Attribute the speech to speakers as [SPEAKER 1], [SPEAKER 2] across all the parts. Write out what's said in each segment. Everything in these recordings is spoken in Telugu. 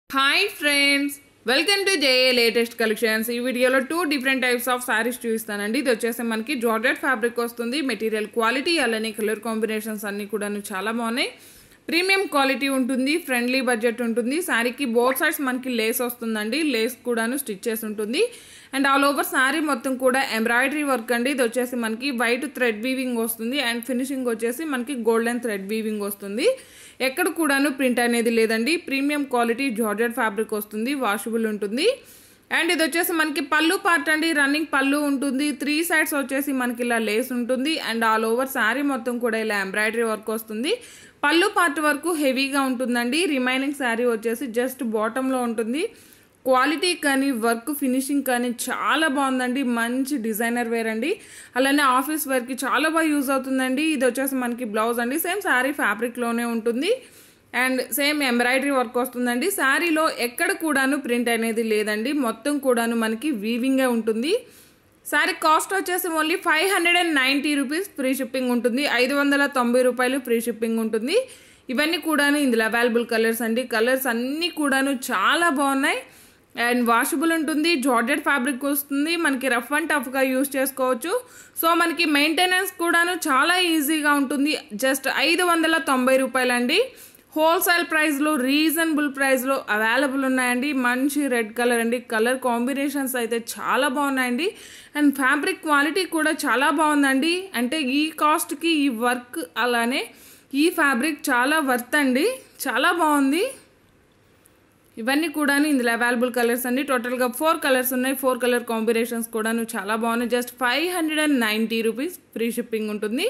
[SPEAKER 1] Hi friends, welcome to JA latest collections. ఈ వీడియోలో 2 different types of sarees చూపిస్తానండి. ఇది వచ్చేసి మనకి జార్జెట్ ఫ్యాబ్రిక్ వస్తుంది. మెటీరియల్ క్వాలిటీ అలానే కలర్ కాంబినేషన్స్ అన్ని కూడాను చాలా బాగున్నాయి. ప్రీమియం క్వాలిటీ ఉంటుంది, ఫ్రెండ్లీ బడ్జెట్ ఉంటుంది. సారీకి బోత్ సైడ్స్ మనకి లేస్ వస్తుందండి. లేస్ కూడాను స్టిచ్ చేసి ఉంటుంది. అండ్ ఆల్ ఓవర్ సారీ మొత్తం కూడా ఎంబ్రాయిడరీ వర్క్ అండి. ఇది వచ్చేసి మనకి వైట్ థ్రెడ్ వీవింగ్ వస్తుంది అండ్ ఫినిషింగ్ వచ్చేసి మనకి గోల్డెన్ థ్రెడ్ వీవింగ్ వస్తుంది. ఎక్కడ కూడాను ప్రింట్ అనేది లేదండి. ప్రీమియం క్వాలిటీ జార్జెట్ ఫ్యాబ్రిక్ వస్తుంది, వాషబుల్ ఉంటుంది. అండ్ ఇది వచ్చేసి మనకి పళ్ళు పార్ట్ అండి, రన్నింగ్ పళ్ళు ఉంటుంది. 3 sides వచ్చేసి మనకి ఇలా లేస్ ఉంటుంది అండ్ ఆల్ ఓవర్ శారీ మొత్తం కూడా ఇలా ఎంబ్రాయిడరీ వర్క్ వస్తుంది. పళ్ళు పార్ట్ వరకు హెవీగా ఉంటుందండి. రిమైనింగ్ శారీ వచ్చేసి జస్ట్ బాటంలో ఉంటుంది. క్వాలిటీ కానీ వర్క్ ఫినిషింగ్ కానీ చాలా బాగుందండి. మంచి డిజైనర్ వేర్ అండి. అలానే ఆఫీస్ వేర్కి చాలా బాగా యూజ్ అవుతుందండి. ఇది వచ్చేసి మనకి బ్లౌజ్ అండి. సేమ్ శారీ ఫ్యాబ్రిక్లోనే ఉంటుంది అండ్ సేమ్ ఎంబ్రాయిడరీ వర్క్ వస్తుందండి. శారీలో ఎక్కడ కూడాను ప్రింట్ అనేది లేదండి. మొత్తం కూడాను మనకి వీవింగే ఉంటుంది. శారీ కాస్ట్ వచ్చేసి ఓన్లీ 590 రూపీస్ ఫ్రీ షిప్పింగ్ ఉంటుంది. 590 రూపాయలు ఫ్రీ షిప్పింగ్ ఉంటుంది. ఇవన్నీ కూడాను ఇందులో అవైలబుల్ కలర్స్ అండి. కలర్స్ అన్నీ కూడాను చాలా బాగున్నాయి అండ్ వాషబుల్ ఉంటుంది. జార్జెట్ ఫ్యాబ్రిక్ వస్తుంది. మనకి రఫ్ అండ్ టఫ్గా యూజ్ చేసుకోవచ్చు. సో మనకి మెయింటెనెన్స్ కూడాను చాలా ఈజీగా ఉంటుంది. జస్ట్ 590 రూపాయలు అండి. హోల్సేల్ ప్రైస్లో రీజనబుల్ ప్రైస్లో అవైలబుల్ ఉన్నాయండి. మంచి రెడ్ కలర్ అండి. కలర్ కాంబినేషన్స్ అయితే చాలా బాగున్నాయండి అండ్ ఫ్యాబ్రిక్ క్వాలిటీ కూడా చాలా బాగుందండి. అంటే ఈ కాస్ట్కి ఈ వర్క్ అలానే ఈ ఫ్యాబ్రిక్ చాలా వర్త్ అండి. చాలా బాగుంది. ఇవన్నీ కూడా ఇందులో అవైలబుల్ కలర్స్ అండి. టోటల్గా 4 కలర్స్ ఉన్నాయి. 4 కలర్ కాంబినేషన్స్ కూడా చాలా బాగున్నాయి. జస్ట్ 590 రూపీస్ ఫ్రీ షిప్పింగ్ ఉంటుంది.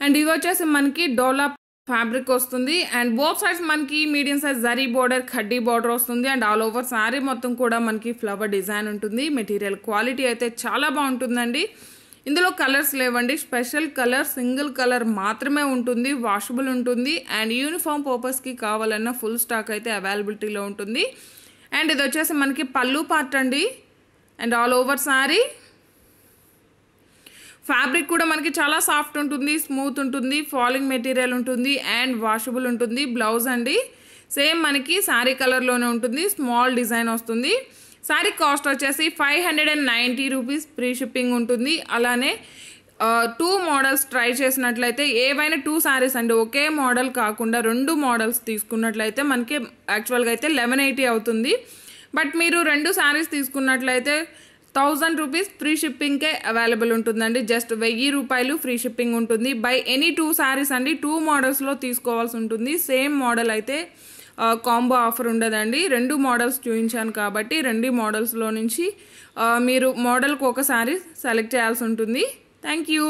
[SPEAKER 1] అండ్ ఇవి వచ్చేసి మనకి డోలా ఫ్యాబ్రిక్ వస్తుంది అండ్ బోత్ సైడ్స్ మనకి medium size zari border, khaddi border వస్తుంది అండ్ ఆల్ ఓవర్ శారీ మొత్తం కూడా మనకి ఫ్లవర్ డిజైన్ ఉంటుంది. మెటీరియల్ క్వాలిటీ అయితే చాలా బాగుంటుందండి. ఇందులో కలర్స్ లేవండి. స్పెషల్ కలర్ సింగిల్ కలర్ మాత్రమే ఉంటుంది. వాషబుల్ ఉంటుంది అండ్ యూనిఫామ్ పర్పస్కి కావాలన్న ఫుల్ స్టాక్ అయితే అవైలబిలిటీలో ఉంటుంది. అండ్ ఇది వచ్చేసి మనకి పళ్ళు పార్ట్ అండి and all over sari fabric కూడా మనకి చాలా సాఫ్ట్ ఉంటుంది, స్మూత్ ఉంటుంది, ఫాలింగ్ మెటీరియల్ ఉంటుంది అండ్ వాషబుల్ ఉంటుంది. బ్లౌజ్ అండి సేమ్ మనకి శారీ కలర్లోనే ఉంటుంది. స్మాల్ డిజైన్ వస్తుంది. శారీ కాస్ట్ వచ్చేసి 590 రూపీస్ ఫ్రీ షిప్పింగ్ ఉంటుంది. అలానే 2 మోడల్స్ ట్రై చేసినట్లయితే ఏవైనా 2 శారీస్ అండి, ఒకే మోడల్ కాకుండా 2 మోడల్స్ తీసుకున్నట్లయితే మనకి యాక్చువల్గా అయితే 1180 అవుతుంది. బట్ మీరు 2 శారీస్ తీసుకున్నట్లయితే 1000 రూపీస్ ఫ్రీ షిప్పింగ్కే అవైలబుల్ ఉంటుందండి. జస్ట్ 1000 రూపాయలు ఫ్రీ షిప్పింగ్ ఉంటుంది. బై ఎనీ 2 శారీస్ అండి. 2 మోడల్స్లో తీసుకోవాల్సి ఉంటుంది. సేమ్ మోడల్ అయితే కాంబో ఆఫర్ ఉండదండి. 2 మోడల్స్ చూపించాను కాబట్టి 2 మోడల్స్లో నుంచి మీరు మోడల్కి ఒక శారీ సెలెక్ట్ చేయాల్సి ఉంటుంది. Thank you.